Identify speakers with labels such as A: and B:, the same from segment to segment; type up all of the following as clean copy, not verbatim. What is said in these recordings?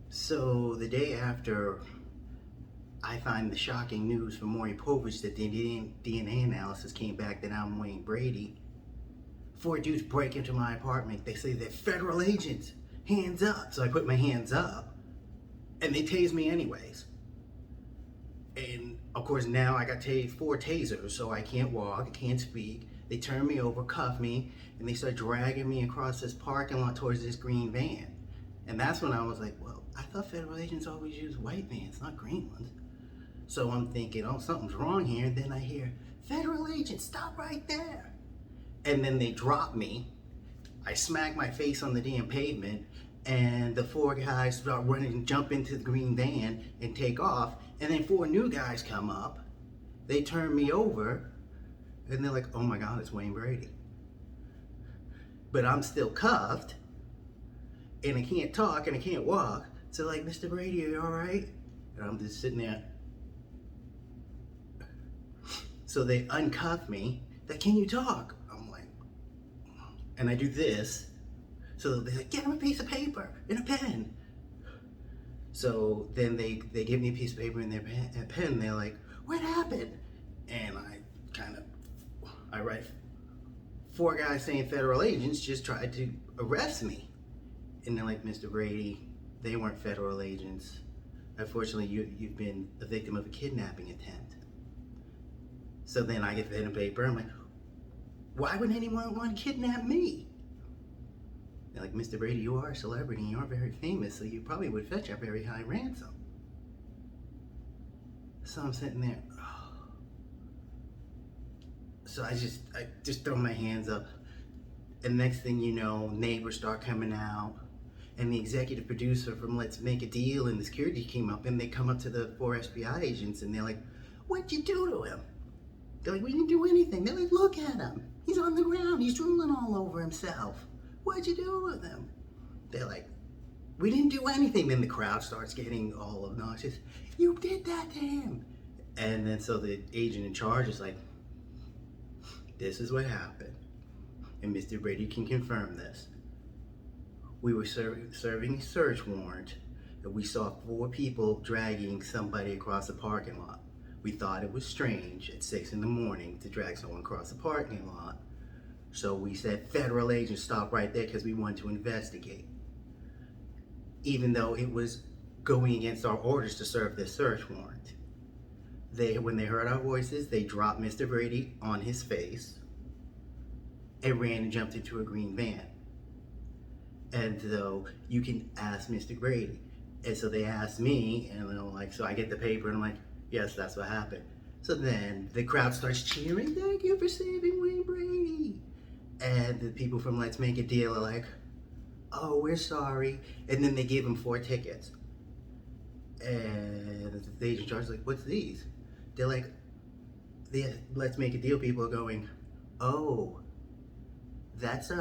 A: So the day after I find the shocking news from Maury Povich that the DNA analysis came back that I'm Wayne Brady, four dudes break into my apartment. They say they're federal agents. Hands up. So I put my hands up and they tase me anyways. And of course now I got four tasers, so I can't walk, I can't speak. They turn me over, cuff me, and they start dragging me across this parking lot towards this green van. And that's when I was like, well, I thought federal agents always use white vans, not green ones. So I'm thinking, oh, something's wrong here. And then I hear, federal agents, stop right there. And then they drop me. I smack my face on the damn pavement, and the four guys start running and jump into the green van and take off. And then four new guys come up. They turn me over, and they're like, oh my God, it's Wayne Brady. But I'm still cuffed, and I can't talk, and I can't walk. So like, Mr. Brady, are you all right? And I'm just sitting there. So they uncuff me. Like, can you talk? I'm like, and I do this. So they're like, get him a piece of paper and a pen. So then they give me a piece of paper and their pen. They're like, what happened? And I write, four guys saying federal agents just tried to arrest me. And they're like, Mr. Brady, they weren't federal agents. Unfortunately, you've been a victim of a kidnapping attempt. So then I get pen and paper. I'm like, why would anyone want to kidnap me? They're like, Mr. Brady, you are a celebrity and you are very famous, so you probably would fetch a very high ransom. So I'm sitting there. Oh. So I just throw my hands up. And next thing you know, neighbors start coming out. And the executive producer from Let's Make a Deal and the security came up, and they come up to the four FBI agents and they're like, what'd you do to him? They're like, we didn't do anything. They're like, look at him. He's on the ground. He's drooling all over himself. What'd you do with him? They're like, we didn't do anything. Then the crowd starts getting all obnoxious. You did that to him. And then so the agent in charge is like, this is what happened. And Mr. Brady can confirm this. We were serving a search warrant, and we saw four people dragging somebody across the parking lot. We thought it was strange at 6 in the morning to drag someone across the parking lot. So we said, federal agents, stop right there, because we wanted to investigate. Even though it was going against our orders to serve this search warrant. When they heard our voices, they dropped Mr. Brady on his face and ran and jumped into a green van. And so you can ask Mr. Brady. And so they asked me, and I'm like, so I get the paper, and I'm like, yes, that's what happened. So then the crowd starts cheering, thank you for saving Wayne Brady. And the people from Let's Make a Deal are like, oh, we're sorry. And then they gave him 4 tickets. And the agent in charge is like, what's these? They're like, the Let's Make a Deal people are going, oh, that's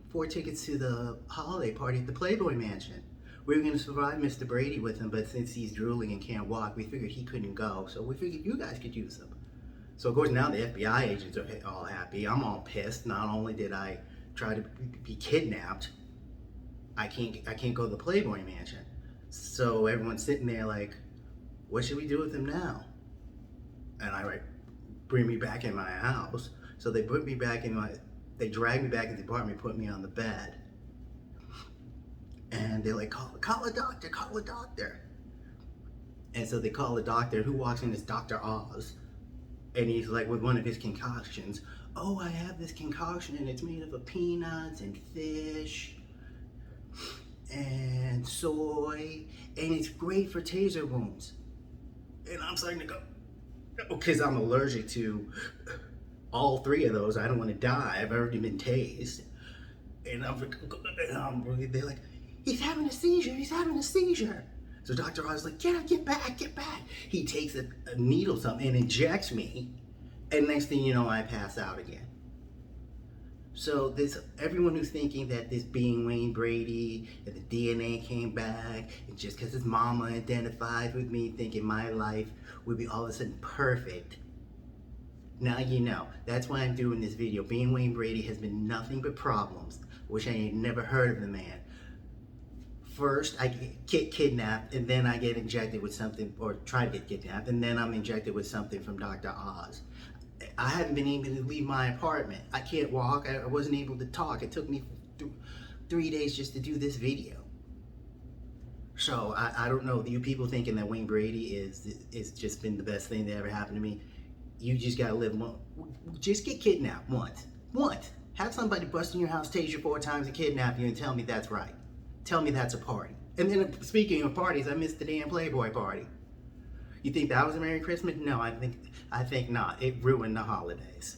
A: 4 tickets to the holiday party at the Playboy Mansion. We were going to survive Mr. Brady with him, but since he's drooling and can't walk, we figured he couldn't go. So we figured you guys could use them. So of course now the FBI agents are all happy. I'm all pissed. Not only did I try to be kidnapped, I can't go to the Playboy Mansion. So everyone's sitting there like, what should we do with him now? And I write, bring me back in my house. So they put me back they dragged me back in the apartment, put me on the bed. And they're like, call a doctor, call a doctor. And so they call a doctor. Who walks in is Dr. Oz. And he's like, with one of his concoctions, oh, I have this concoction and it's made up of peanuts and fish and soy, and it's great for taser wounds. And I'm starting to go, because I'm allergic to all 3 of those. I don't want to die. I've already been tased. And they're like, he's having a seizure, he's having a seizure. So Dr. Oz is like, get back. He takes a needle something and injects me. And next thing you know, I pass out again. So everyone who's thinking that this being Wayne Brady and the DNA came back, and just because his mama identifies with me, thinking my life would be all of a sudden perfect. Now you know. That's why I'm doing this video. Being Wayne Brady has been nothing but problems. Wish I had never heard of the man. First, I get kidnapped, and then I get injected with something, or try to get kidnapped, and then I'm injected with something from Dr. Oz. I haven't been able to leave my apartment. I can't walk. I wasn't able to talk. It took me 3 days just to do this video. So I don't know. You people thinking that Wayne Brady is just been the best thing that ever happened to me. You just gotta live one. Just get kidnapped once. Once. Have somebody bust in your house, tase you 4 times, and kidnap you, and tell me that's right. Tell me that's a party. And then speaking of parties, I missed the damn Playboy party. You think that was a Merry Christmas? No, I think not. It ruined the holidays.